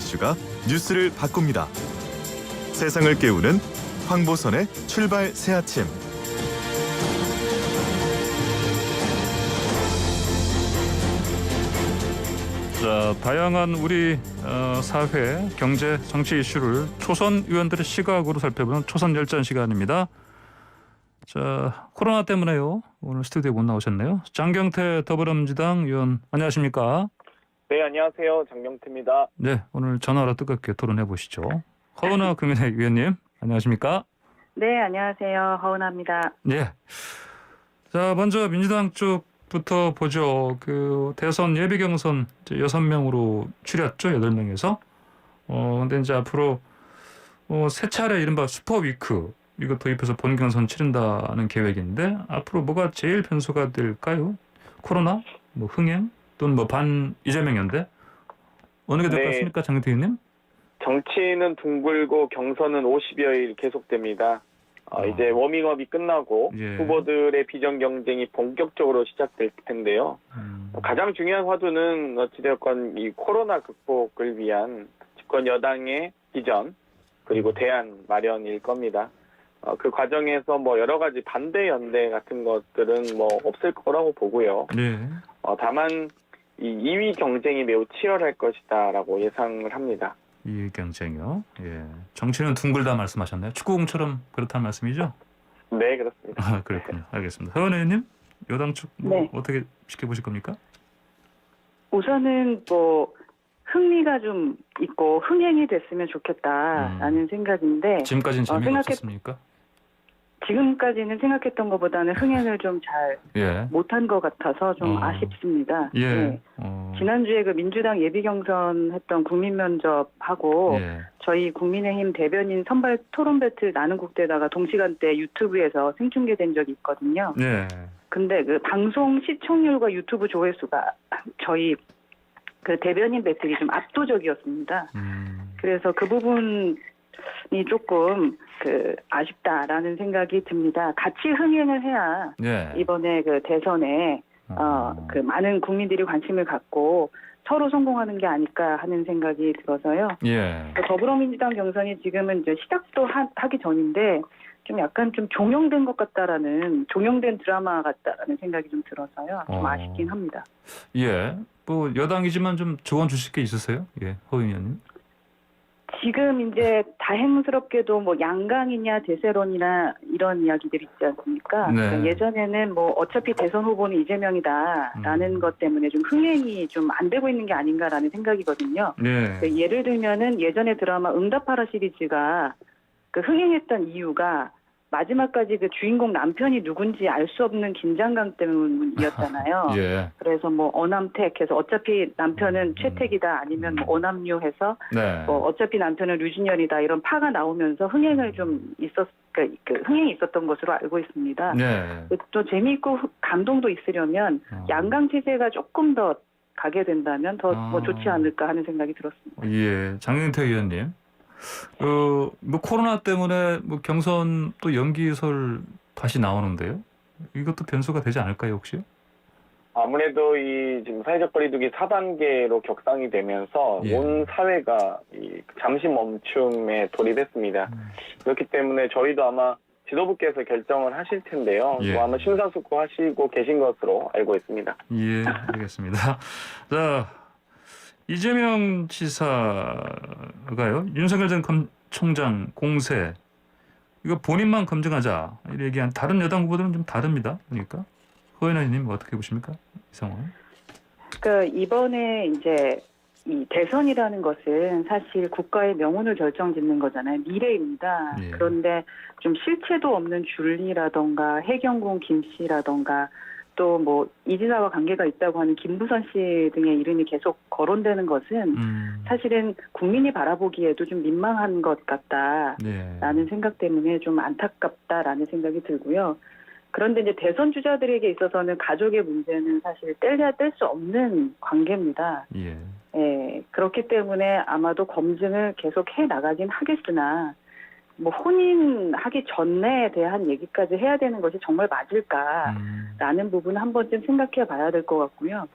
이슈가 뉴스를 바꿉니다. 세상을 깨우는 황보선의 출발 새아침. 자, 다양한 우리 사회, 경제, 정치 이슈를 초선 의원들의 시각으로 살펴보는 초선 열전 시간입니다. 자, 코로나 때문에요. 오늘 스튜디오에 못 나오셨네요. 장경태 더불어민주당 의원 안녕하십니까? 네, 안녕하세요. 장경태입니다. 네, 오늘 전화로 뜨겁게 토론해 보시죠. 허은하 국민의 의원님 안녕하십니까? 네, 안녕하세요. 허은하입니다. 네. 자, 먼저 민주당 쪽부터 보죠. 그 대선 예비 경선 6명으로 추렸죠. 8명에서. 근데 이제 앞으로 세 차례 이른바 슈퍼위크 이거 도입해서 본경선 치른다는 계획인데 앞으로 뭐가 제일 변수가 될까요? 코로나, 뭐 흥행 또는 뭐 반 이재명 연대 어느 게 될 것 네. 같습니까, 장경태 의원님? 정치는 둥글고 경선은 50여일 계속됩니다. 이제 워밍업이 끝나고 예. 후보들의 비전 경쟁이 본격적으로 시작될 텐데요. 가장 중요한 화두는 어찌되었건 이 코로나 극복을 위한 집권 여당의 비전 그리고 대안 마련일 겁니다. 그 과정에서 뭐 여러 가지 반대 연대 같은 것들은 뭐 없을 거라고 보고요. 네. 다만 이 2위 경쟁이 매우 치열할 것이다라고 예상을 합니다. 이 경쟁이요. 예. 정치는 둥글다 말씀하셨나요? 축구공처럼 그렇다는 말씀이죠? 네, 그렇습니다. 아, 그렇군요. 알겠습니다. 허은 의원님, 여당 쪽 뭐 네. 어떻게 지켜보실 겁니까? 우선은 뭐 흥미가 좀 있고 흥행이 됐으면 좋겠다라는 생각인데 지금까지는 재미가 생각해- 없었습니까? 지금까지는 생각했던 것보다는 흥행을 좀 잘 예. 못한 것 같아서 좀 어. 아쉽습니다. 예. 네. 지난주에 그 민주당 예비 경선 했던 국민 면접하고 예. 저희 국민의힘 대변인 선발 토론 배틀 나는 국대다가 동시간대 유튜브에서 생중계된 적이 있거든요. 예. 근데 근데 그 방송 시청률과 유튜브 조회수가 저희 그 대변인 배틀이 좀 압도적이었습니다. 그래서 그 부분이 조금 그 아쉽다라는 생각이 듭니다. 같이 흥행을 해야 예. 이번에 그 대선에 그 많은 국민들이 관심을 갖고 서로 성공하는 게 아닐까 하는 생각이 들어서요. 예. 그 더불어민주당 경선이 지금은 이제 시작도 하기 전인데 좀 약간 좀 종영된 것 같다라는 종영된 드라마 같다라는 생각이 좀 들어서요. 좀 아쉽긴 합니다. 예. 뭐 여당이지만 좀 조언 주실 게 있으세요? 예. 허은 의원님. 지금 이제 다행스럽게도 뭐 양강이냐 대세론이나 이런 이야기들이 있지 않습니까? 네. 그러니까 예전에는 뭐 어차피 대선 후보는 이재명이다라는 것 때문에 좀 흥행이 좀 안 되고 있는 게 아닌가라는 생각이거든요. 예. 그 예를 들면은 예전에 드라마 응답하라 시리즈가 그 흥행했던 이유가 마지막까지 그 주인공 남편이 누군지 알 수 없는 긴장감 때문이었잖아요. 예. 그래서 뭐 어남택해서 어차피 남편은 최택이다 아니면 뭐 어남류해서 네. 뭐 어차피 남편은 류진열이다 이런 파가 나오면서 흥행을 좀 그 흥행이 있었던 것으로 알고 있습니다. 네. 또 재미있고 감동도 있으려면 양강 체제가 조금 더 가게 된다면 더 뭐 좋지 않을까 하는 생각이 들었습니다. 예. 장경태 의원님. 뭐 코로나 때문에 뭐 경선 또 연기설 다시 나오는데요. 이것도 변수가 되지 않을까요, 혹시? 아무래도 이 지금 사회적 거리두기 4단계로 격상이 되면서 예. 온 사회가 이 잠시 멈춤에 돌입했습니다. 그렇기 때문에 저희도 아마 지도부께서 결정을 하실 텐데요. 예. 뭐 아마 심사숙고하시고 계신 것으로 알고 있습니다. 예, 알겠습니다. 자, 이재명 지사가요, 윤석열 전 총장 공세 이거 본인만 검증하자 이렇게 얘기한 다른 여당 후보들은 좀 다릅니다. 그러니까 허은하 의원님 어떻게 보십니까? 이 상황? 그러니까 이번에 이제 이 대선이라는 것은 사실 국가의 명운을 결정짓는 거잖아요. 미래입니다. 예. 그런데 좀 실체도 없는 줄리라던가 해경궁 김 씨라던가 또 뭐 이지사와 관계가 있다고 하는 김부선 씨 등의 이름이 계속 거론되는 것은 사실은 국민이 바라보기에도 좀 민망한 것 같다라는 예. 생각 때문에 좀 안타깝다라는 생각이 들고요. 그런데 이제 대선 주자들에게 있어서는 가족의 문제는 사실 뗄래야 뗄 수 없는 관계입니다. 예. 예, 그렇기 때문에 아마도 검증을 계속 해 나가긴 하겠으나 뭐 혼인하기 전에 대한 얘기까지 해야 되는 것이 정말 맞을까라는 부분 한 번쯤 생각해 봐야 될 것 같고요.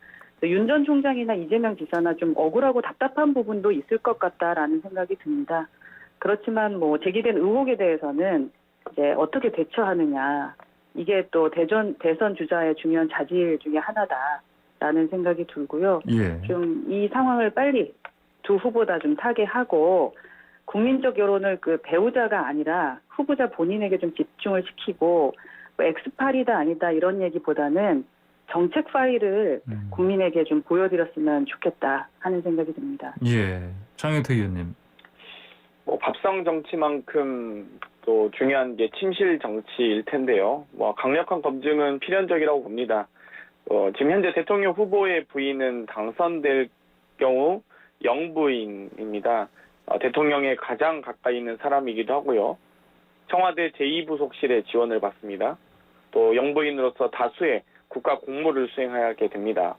윤 전 총장이나 이재명 지사나 좀 억울하고 답답한 부분도 있을 것 같다라는 생각이 듭니다. 그렇지만 뭐 제기된 의혹에 대해서는 이제 어떻게 대처하느냐, 이게 또 대선 주자의 중요한 자질 중에 하나다라는 생각이 들고요. 예. 좀 이 상황을 빨리 두 후보 다 좀 타개하고 국민적 여론을 그 배우자가 아니라 후보자 본인에게 좀 집중을 시키고 뭐 엑스파일이다 아니다 이런 얘기보다는 정책 파일을 국민에게 좀 보여드렸으면 좋겠다 하는 생각이 듭니다. 예. 장영태 의원님. 뭐 밥상 정치만큼 또 중요한 게 침실 정치일 텐데요. 뭐 강력한 검증은 필연적이라고 봅니다. 지금 현재 대통령 후보의 부인은 당선될 경우 영부인입니다. 대통령에 가장 가까이 있는 사람이기도 하고요. 청와대 제2부속실의 지원을 받습니다. 또 영부인으로서 다수의 국가 공무를 수행하게 됩니다.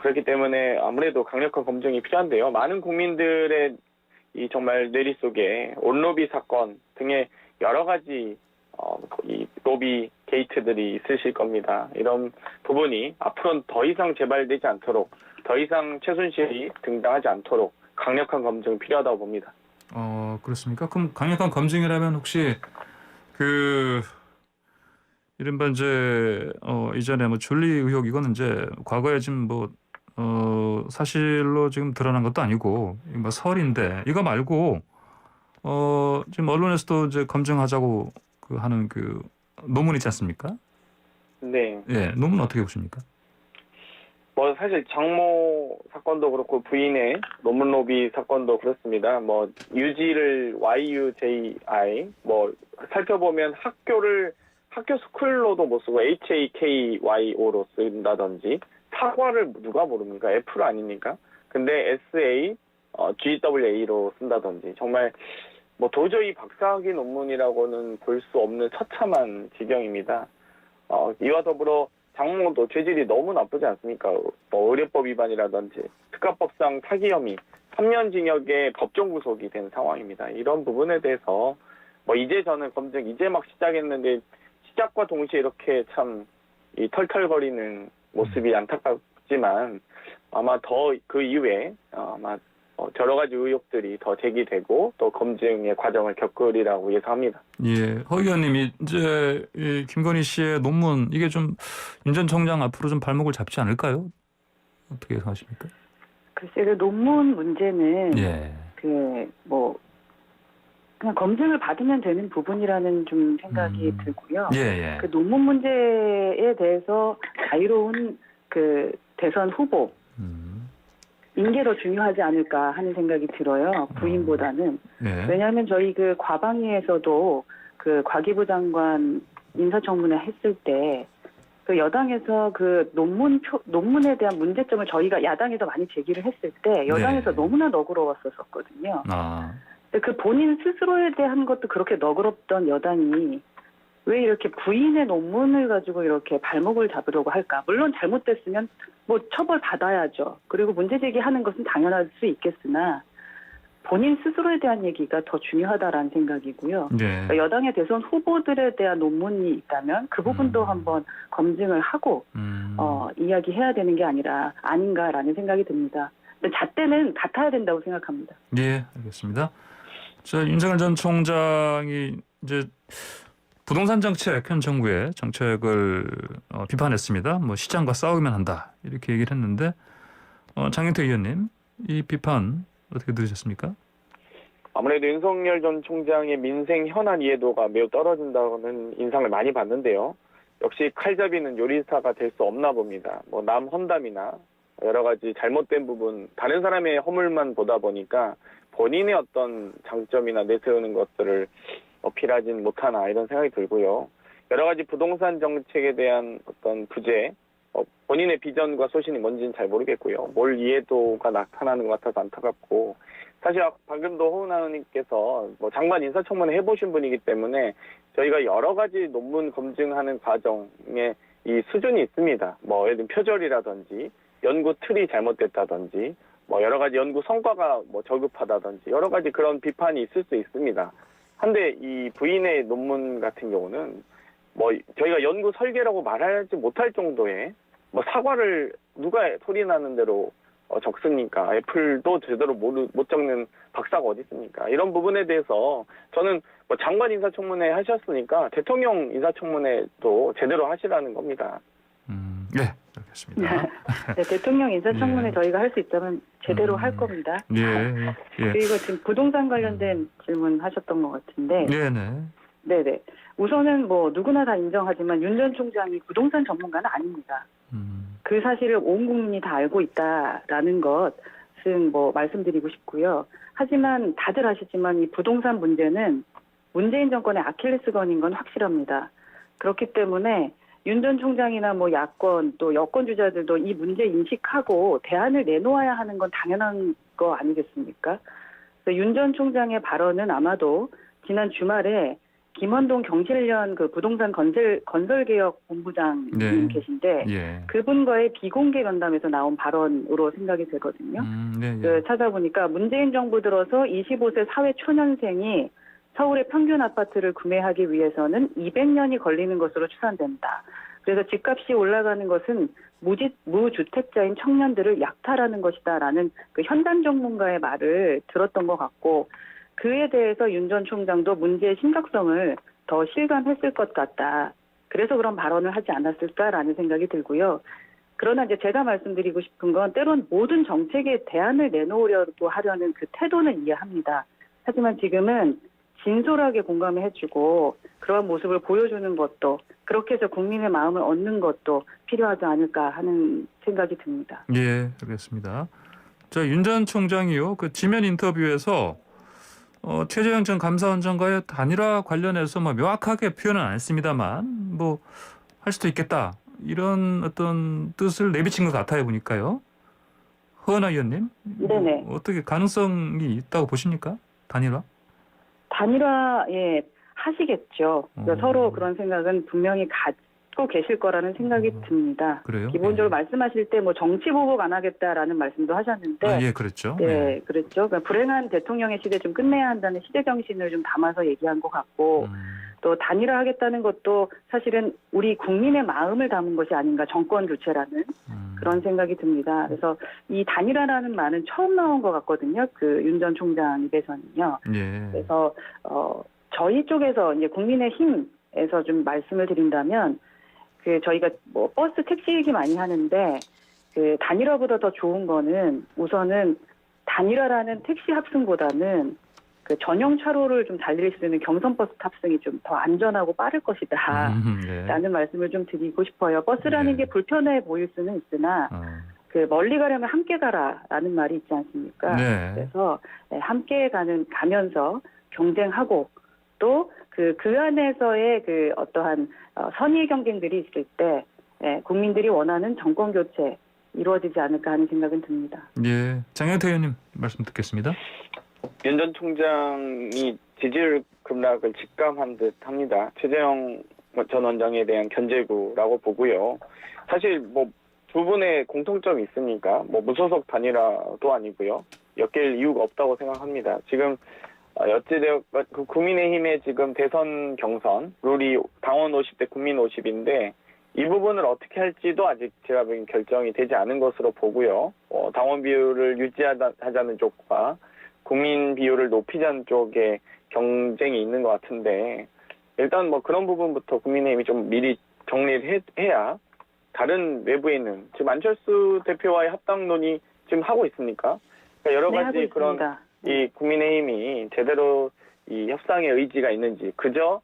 그렇기 때문에 아무래도 강력한 검증이 필요한데요. 많은 국민들의 이 정말 뇌리 속에 온로비 사건 등의 여러 가지 이 로비 게이트들이 있으실 겁니다. 이런 부분이 앞으로는 더 이상 재발되지 않도록, 더 이상 최순실이 등장하지 않도록 강력한 검증이 필요하다고 봅니다. 그렇습니까? 그럼 강력한 검증이라면 혹시 그 이른바 이제 이전에 뭐 줄리 의혹 이거는 이제 과거에 지금 뭐 사실로 지금 드러난 것도 아니고 뭐 설인데 이거 말고 지금 언론에서도 이제 검증하자고 그 하는 그 논문 있지 않습니까? 네. 예, 논문 어떻게 보십니까? 뭐 사실 장모 사건도 그렇고 부인의 논문 로비 사건도 그렇습니다. 뭐 유지를 YUJI 뭐 살펴보면 학교 스쿨로도 못 쓰고 HAKYO로 쓴다든지 사과를 누가 모릅니까? 애플 아닙니까? 근데 GWA로 쓴다든지 정말 뭐 도저히 박사학위 논문이라고는 볼 수 없는 처참한 지경입니다. 이와 더불어 장모도 죄질이 너무 나쁘지 않습니까? 뭐 의료법 위반이라든지 특가법상 사기 혐의 3년 징역에 법정 구속이 된 상황입니다. 이런 부분에 대해서 뭐 이제 저는 검증 이제 막 시작했는데 시작과 동시에 이렇게 참 이 털털거리는 모습이 안타깝지만 아마 더 그 이후에 아마 여러 가지 의혹들이 더 제기되고 또 검증의 과정을 겪으리라고 예상합니다. 예, 허 의원님이 이제 이 김건희 씨의 논문 이게 좀 윤 전 총장 앞으로 좀 발목을 잡지 않을까요? 어떻게 생각하십니까? 글쎄 그 논문 문제는 예. 그 뭐 그냥 검증을 받으면 되는 부분이라는 좀 생각이 들고요. 예, 예. 그 논문 문제에 대해서 자유로운 그 대선 후보 인게 더 중요하지 않을까 하는 생각이 들어요. 부인보다는. 예. 왜냐하면 저희 그 과방위에서도 그 과기부 장관 인사청문회 했을 때 그 여당에서 그 논문에 대한 문제점을 저희가 야당에서 많이 제기를 했을 때 여당에서 네. 너무나 너그러웠었거든요. 근데 그 본인 스스로에 대한 것도 그렇게 너그럽던 여당이 왜 이렇게 부인의 논문을 가지고 이렇게 발목을 잡으려고 할까? 물론 잘못됐으면 뭐 처벌 받아야죠. 그리고 문제 제기하는 것은 당연할 수 있겠으나 본인 스스로에 대한 얘기가 더 중요하다라는 생각이고요. 네. 그러니까 여당의 대선 후보들에 대한 논문이 있다면 그 부분도 한번 검증을 하고 이야기해야 되는 게 아닌가라는 생각이 듭니다. 근데 잣대는 같아야 된다고 생각합니다. 예, 알겠습니다. 자, 윤석열 전 총장이 이제 부동산 정책, 현 정부의 정책을 비판했습니다. 뭐 시장과 싸우기만 한다 이렇게 얘기를 했는데 장영태 의원님 이 비판 어떻게 들으셨습니까? 아무래도 윤석열 전 총장의 민생 현안 이해도가 매우 떨어진다는 인상을 많이 받는데요. 역시 칼잡이는 요리사가 될 수 없나 봅니다. 뭐 남 험담이나 여러 가지 잘못된 부분, 다른 사람의 허물만 보다 보니까 본인의 어떤 장점이나 내세우는 것들을 어필하진 못하나 이런 생각이 들고요. 여러 가지 부동산 정책에 대한 어떤 부재, 본인의 비전과 소신이 뭔지는 잘 모르겠고요. 뭘 이해도가 나타나는 것 같아서 안타깝고, 사실 방금도 호은하 의원님께서 뭐 장관 인사청문회 해보신 분이기 때문에 저희가 여러 가지 논문 검증하는 과정에 이 수준이 있습니다. 뭐 예를 들면 표절이라든지 연구 틀이 잘못됐다든지 뭐 여러 가지 연구 성과가 뭐 저급하다든지 여러 가지 그런 비판이 있을 수 있습니다. 한데 이 부인의 논문 같은 경우는 뭐 저희가 연구 설계라고 말하지 못할 정도의 뭐 사과를 누가 소리 나는 대로 적습니까? 애플도 제대로 못 적는 박사가 어디 있습니까? 이런 부분에 대해서 저는 뭐 장관 인사청문회 하셨으니까 대통령 인사청문회도 제대로 하시라는 겁니다. 네, 알겠습니다. 네, 대통령 인사청문회 예. 저희가 할 수 있다면 제대로 할 겁니다. 예, 예. 그리고 지금 부동산 관련된 질문 하셨던 것 같은데, 네네. 네네. 우선은 뭐 누구나 다 인정하지만 윤 전 총장이 부동산 전문가는 아닙니다. 그 사실을 온 국민이 다 알고 있다라는 것은 뭐 말씀드리고 싶고요. 하지만 다들 아시지만 이 부동산 문제는 문재인 정권의 아킬레스건인 건 확실합니다. 그렇기 때문에 윤 전 총장이나 뭐 야권 또 여권 주자들도 이 문제 인식하고 대안을 내놓아야 하는 건 당연한 거 아니겠습니까? 윤 전 총장의 발언은 아마도 지난 주말에 김원동 경실련 그 부동산 건설개혁 본부장님 네. 계신데 예. 그분과의 비공개 면담에서 나온 발언으로 생각이 되거든요. 네, 예. 그 찾아보니까 문재인 정부 들어서 25세 사회 초년생이 서울의 평균 아파트를 구매하기 위해서는 200년이 걸리는 것으로 추산된다. 그래서 집값이 올라가는 것은 무주택자인 청년들을 약탈하는 것이다라는 그 현단 전문가의 말을 들었던 것 같고 그에 대해서 윤 전 총장도 문제의 심각성을 더 실감했을 것 같다. 그래서 그런 발언을 하지 않았을까라는 생각이 들고요. 그러나 이제 제가 말씀드리고 싶은 건 때론 모든 정책에 대안을 내놓으려고 하려는 그 태도는 이해합니다. 하지만 지금은 진솔하게 공감을 해주고 그러한 모습을 보여주는 것도 그렇게 해서 국민의 마음을 얻는 것도 필요하지 않을까 하는 생각이 듭니다. 예, 알겠습니다. 자, 윤 전 총장이요. 그 지면 인터뷰에서 최재형 전 감사원장과의 단일화 관련해서 뭐 명확하게 표현은 안 했습니다만 뭐 할 수도 있겠다. 이런 어떤 뜻을 내비친 것 같아요, 보니까요. 허은하 의원님. 네네. 어떻게 가능성이 있다고 보십니까? 단일화? 단일화, 예, 하시겠죠. 그러니까 서로 그런 생각은 분명히 갖고 계실 거라는 생각이 듭니다. 그래요? 기본적으로 예. 말씀하실 때 뭐 정치 보복 안 하겠다라는 말씀도 하셨는데, 아, 예, 그랬죠. 예, 그랬죠. 그러니까 불행한 대통령의 시대 좀 끝내야 한다는 시대 정신을 좀 담아서 얘기한 것 같고, 또 단일화 하겠다는 것도 사실은 우리 국민의 마음을 담은 것이 아닌가, 정권 교체라는 그런 생각이 듭니다. 그래서 이 단일화라는 말은 처음 나온 것 같거든요. 그 윤 전 총장 입에서는요. 예. 그래서 저희 쪽에서 이제 국민의힘에서 좀 말씀을 드린다면 그 저희가 뭐 버스 택시 얘기 많이 하는데 그 단일화보다 더 좋은 거는 우선은 단일화라는 택시 합승보다는 그 전용 차로를 좀 달릴 수 있는 경선버스 탑승이 좀 더 안전하고 빠를 것이다. 네. 라는 말씀을 좀 드리고 싶어요. 버스라는 네. 게 불편해 보일 수는 있으나 그 멀리 가려면 함께 가라라는 말이 있지 않습니까? 네. 그래서 함께 가면서 경쟁하고 또 그 안에서의 그 어떠한 선의 경쟁들이 있을 때 국민들이 원하는 정권 교체 이루어지지 않을까 하는 생각은 듭니다. 예. 장영태 의원님 말씀 듣겠습니다. 윤 전 총장이 지지율 급락을 직감한 듯합니다. 최재형 전 원장에 대한 견제구라고 보고요. 사실 뭐 두 분의 공통점이 있으니까 뭐 무소속 단일화도 아니고요. 엮일 이유가 없다고 생각합니다. 지금 어찌되어 국민의힘의 지금 대선 경선 룰이 당원 50대 국민 50인데 이 부분을 어떻게 할지도 아직 제가 보기엔 결정이 되지 않은 것으로 보고요. 당원 비율을 유지하자는 쪽과 국민 비율을 높이자는 쪽에 경쟁이 있는 것 같은데 일단 뭐 그런 부분부터 국민의힘이 좀 미리 정리를 해야 다른 외부에 있는 지금 안철수 대표와의 합당 논의 지금 하고 있습니까? 그러니까 여러 가지 하고 그런 있습니다. 이 국민의힘이 제대로 이 협상의 의지가 있는지 그저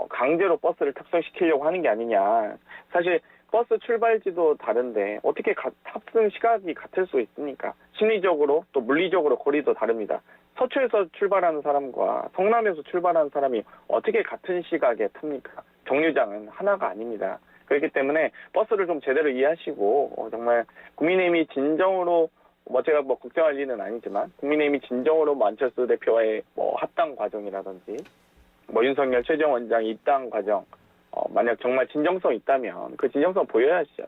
강제로 버스를 탑승시키려고 하는 게 아니냐. 사실 버스 출발지도 다른데 어떻게 탑승 시각이 같을 수 있습니까? 심리적으로 또 물리적으로 거리도 다릅니다. 서초에서 출발하는 사람과 성남에서 출발하는 사람이 어떻게 같은 시각에 탑니까? 정류장은 하나가 아닙니다. 그렇기 때문에 버스를 좀 제대로 이해하시고 정말 국민의힘이 진정으로 뭐 제가 뭐 걱정할 일은 아니지만 국민의힘이 진정으로 뭐 안철수 대표와의 뭐 합당 과정이라든지 뭐 윤석열 최재형 원장 입당 과정 만약 정말 진정성 있다면 그 진정성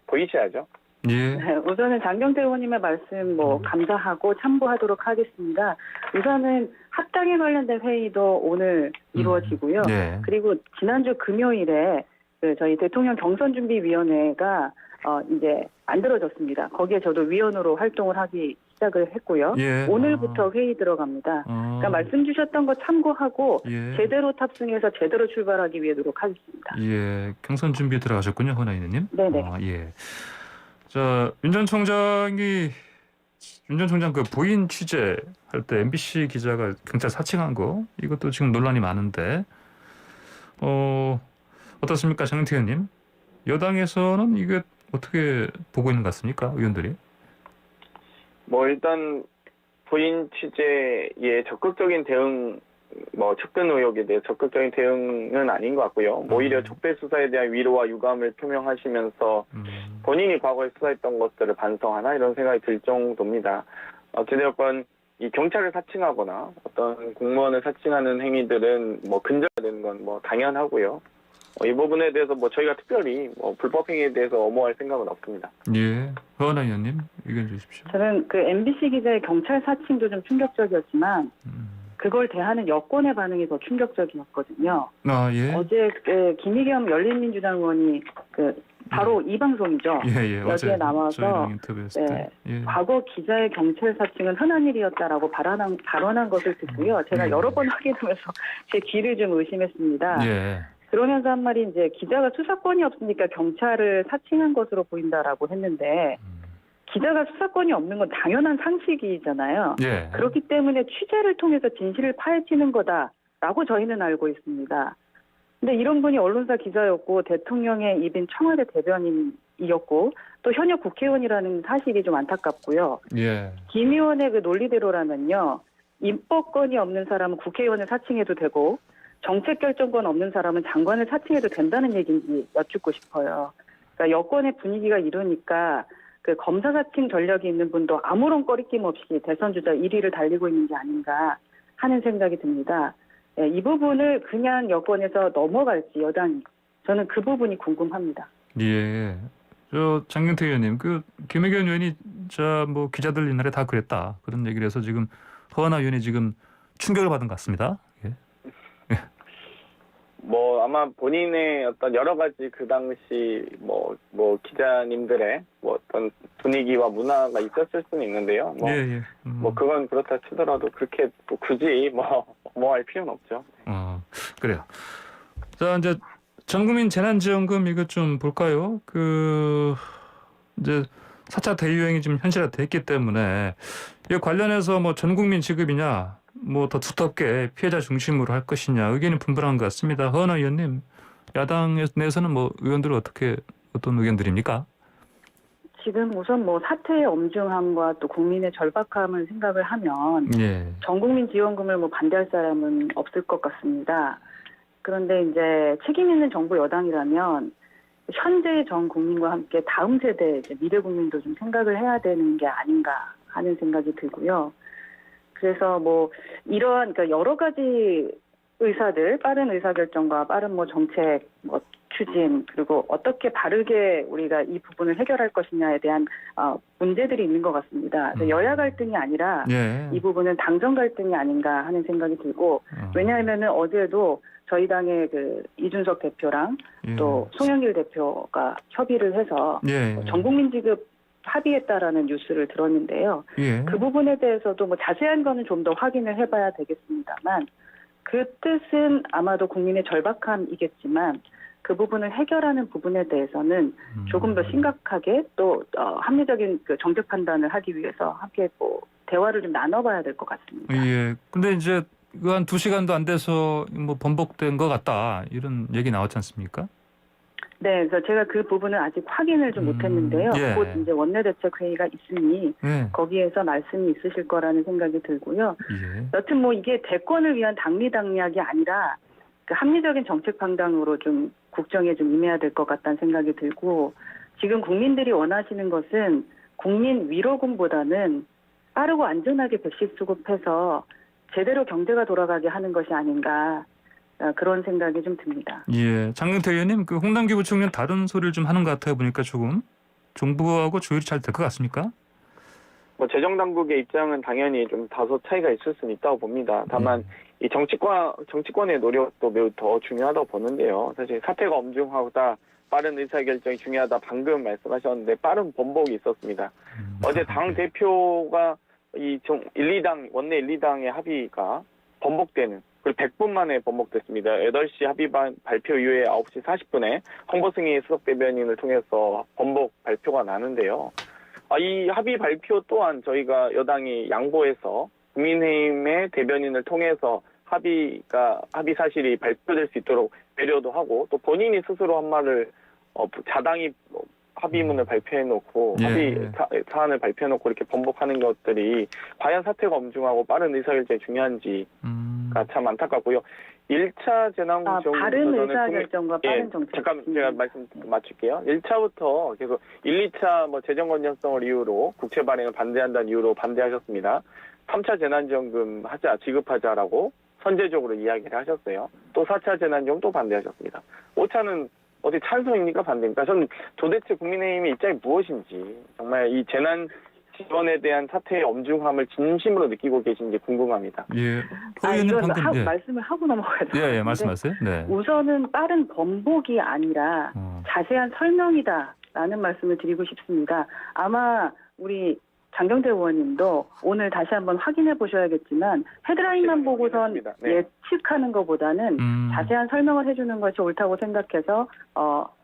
보이셔야죠. 예. 네, 우선은 장경태 의원님의 말씀 감사하고 참고하도록 하겠습니다. 우선은 합당에 관련된 회의도 오늘 이루어지고요. 예. 그리고 지난주 금요일에 저희 대통령 경선준비위원회가 이제 만들어졌습니다. 거기에 저도 위원으로 활동을 하기 시작을 했고요. 예. 오늘부터 회의 들어갑니다. 그러니까 말씀 주셨던 거 참고하고 예. 제대로 탑승해서 제대로 출발하기 위해 노력하겠습니다. 예, 경선 준비 들어가셨군요, 허나이님. 네네. 예. 자, 윤 전 총장 그 부인 취재할 때 MBC 기자가 경찰 사칭한 거 이것도 지금 논란이 많은데 어떻습니까, 장영태 의원님? 여당에서는 이게 어떻게 보고 있는 것 같습니까, 의원들이? 뭐 일단 부인 취재에 적극적인 대응, 뭐 접근 의혹에 대해 적극적인 대응은 아닌 것 같고요. 오히려 적대 수사에 대한 위로와 유감을 표명하시면서 본인이 과거에 수사했던 것들을 반성하나 이런 생각이 들 정도입니다. 어찌되었건 이 경찰을 사칭하거나 어떤 공무원을 사칭하는 행위들은 뭐 근절되는 건 뭐 당연하고요. 이 부분에 대해서 뭐 저희가 특별히 뭐 불법 행위에 대해서 엄호할 생각은 없습니다. 예, 허나 의원님 의견 주십시오. 저는 그 MBC 기자의 경찰 사칭도 좀 충격적이었지만 그걸 대하는 여권의 반응이 더 충격적이었거든요. 예. 어제 그 김의겸 열린민주당 의원이 바로 이 방송이죠. 예, 어제 여기에 나와서 저희랑 인터뷰했을 때. 예. 과거 기자의 경찰 사칭은 흔한 일이었다라고 발언한 것을 듣고요. 제가 여러 번 확인하면서 제 귀를 좀 의심했습니다. 예. 그러면서 한 말이 이제 기자가 수사권이 없으니까 경찰을 사칭한 것으로 보인다라고 했는데 기자가 수사권이 없는 건 당연한 상식이잖아요. 예. 그렇기 때문에 취재를 통해서 진실을 파헤치는 거다라고 저희는 알고 있습니다. 근데 이런 분이 언론사 기자였고 대통령의 입인 청와대 대변인이었고 또 현역 국회의원이라는 사실이 좀 안타깝고요. 예. 김 의원의 그 논리대로라면요. 입법권이 없는 사람은 국회의원을 사칭해도 되고 정책 결정권 없는 사람은 장관을 사칭해도 된다는 얘기인지 여쭙고 싶어요. 그러니까 여권의 분위기가 이러니까 그 검사 사칭 전력이 있는 분도 아무런 꺼리낌 없이 대선 주자 1위를 달리고 있는 게 아닌가 하는 생각이 듭니다. 이 부분을 그냥 여권에서 넘어갈지 여당이 저는 그 부분이 궁금합니다. 예. 저 장경태 의원님, 그 김의겸 의원이 뭐 기자들 옛날에 다 그랬다 그런 얘기를 해서 지금 허은하 의원이 지금 충격을 받은 것 같습니다. 예. 뭐 아마 본인의 어떤 여러 가지 그 당시 뭐 기자님들의 뭐 어떤 분위기와 문화가 있었을 수는 있는데요. 예. 뭐 그건 그렇다 치더라도 그렇게 또 굳이 뭐 할 필요는 없죠. 그래요. 자, 이제 전국민 재난지원금 이거 좀 볼까요? 이제 4차 대유행이 지금 현실화됐기 때문에 이 관련해서 뭐 전국민 지급이냐, 뭐 더 두텁게 피해자 중심으로 할 것이냐 의견이 분분한 것 같습니다. 허은하 의원님, 야당 내에서는 뭐 의원들은 어떤 의견들입니까? 지금 우선 뭐 사태의 엄중함과 또 국민의 절박함을 생각을 하면 전국민 지원금을 뭐 반대할 사람은 없을 것 같습니다. 그런데 이제 책임 있는 정부 여당이라면 현재의 전 국민과 함께 다음 세대 이제 미래 국민도 좀 생각을 해야 되는 게 아닌가 하는 생각이 들고요. 그래서 뭐 이러한 그러니까 여러 가지 의사들, 빠른 의사결정과 빠른 뭐 정책 추진 그리고 어떻게 바르게 우리가 이 부분을 해결할 것이냐에 대한 문제들이 있는 것 같습니다. 여야 갈등이 아니라 이 부분은 당정 갈등이 아닌가 하는 생각이 들고 왜냐하면은 어제도 저희 당의 그 이준석 대표랑 또 송영길 대표가 협의를 해서 전국민 지급 합의했다라는 뉴스를 들었는데요. 그 부분에 대해서도 뭐 자세한 거는 좀 더 확인을 해봐야 되겠습니다만 그 뜻은 아마도 국민의 절박함이겠지만 그 부분을 해결하는 부분에 대해서는 조금 더 심각하게 또 합리적인 그 정책 판단을 하기 위해서 함께 뭐 대화를 좀 나눠봐야 될 것 같습니다. 예. 근데 이제 한 2시간도 안 돼서 뭐 번복된 것 같다 이런 얘기 나왔지 않습니까? 네, 그래서 제가 그 부분은 아직 확인을 좀 못했는데요. 곧 이제 원내대책회의가 있으니 거기에서 말씀이 있으실 거라는 생각이 들고요. 여튼 뭐 이게 대권을 위한 당리당략이 아니라 그 합리적인 정책 방향으로 좀 국정에 좀 임해야 될 것 같다는 생각이 들고 지금 국민들이 원하시는 것은 국민 위로금보다는 빠르고 안전하게 백신 수급해서 제대로 경제가 돌아가게 하는 것이 아닌가 그런 생각이 좀 듭니다. 예, 장경태 의원님, 그 홍남기 부총리는 다른 소리를 좀 하는 것 같아요. 보니까 조금 정부하고 조율이 잘 될 것 같습니까? 뭐 재정 당국의 입장은 당연히 좀 다소 차이가 있을 수는 있다고 봅니다. 다만 이 정치권의 노력도 매우 더 중요하다고 보는데요. 사실 사태가 엄중하다 빠른 의사결정이 중요하다 방금 말씀하셨는데 빠른 번복이 있었습니다. 어제 당 대표가 이 1, 2당 원내 1, 2당의 합의가 번복되는 그리고 100분 만에 번복됐습니다. 8시 합의 발표 이후에 9시 40분에 홍보승희 수석 대변인을 통해서 번복 발표가 나는데요. 이 합의 발표 또한 저희가 여당이 양보해서 국민의힘의 대변인을 통해서 합의 사실이 발표될 수 있도록 배려도 하고 또 본인이 스스로 한 말을 자당이 합의문을 발표해놓고 예. 합의 사안을 발표해놓고 이렇게 번복하는 것들이 과연 사태가 엄중하고 빠른 의사결정이 중요한지가 참 안타깝고요. 1차 재난지원금 바른 의사결정과 빠른 정책. 잠깐 제가 말씀 맞출게요. 1차부터 계속 1, 2차 재정 건전성을 이유로 국채 발행을 반대한다는 이유로 반대하셨습니다. 3차 재난지원금 지급하자라고 선제적으로 이야기를 하셨어요. 또 4차 재난지원금 또 반대하셨습니다. 5차는 어디 찬성입니까? 반대입니까? 저는 도대체 국민의힘의 입장이 무엇인지 정말 이 재난 지원에 대한 사태의 엄중함을 진심으로 느끼고 계신지 궁금합니다. 예. 의원님 방금 말씀을 하고 넘어가야 돼요. 예, 말씀하세요. 네. 우선은 빠른 번복이 아니라 자세한 설명이다라는 말씀을 드리고 싶습니다. 아마 우리 장경태 의원님도 오늘 다시 한번 확인해 보셔야겠지만 헤드라인만 보고선 네. 예측하는 것보다는 자세한 설명을 해주는 것이 옳다고 생각해서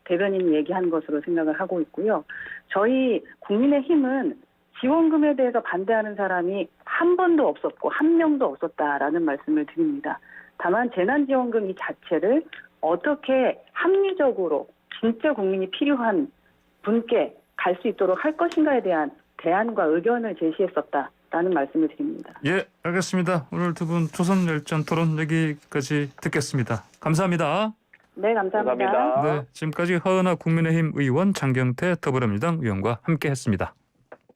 대변인이 얘기한 것으로 생각을 하고 있고요. 저희 국민의힘은 지원금에 대해서 반대하는 사람이 한 번도 없었고 한 명도 없었다라는 말씀을 드립니다. 다만 재난지원금 이 자체를 어떻게 합리적으로 진짜 국민이 필요한 분께 갈 수 있도록 할 것인가에 대한 대안과 의견을 제시했었다라는 말씀을 드립니다. 예, 알겠습니다. 오늘 두 분 조선열전 토론 여기까지 듣겠습니다. 감사합니다. 네, 감사합니다. 감사합니다. 네, 지금까지 허은하 국민의힘 의원, 장경태 더불어민주당 의원과 함께했습니다.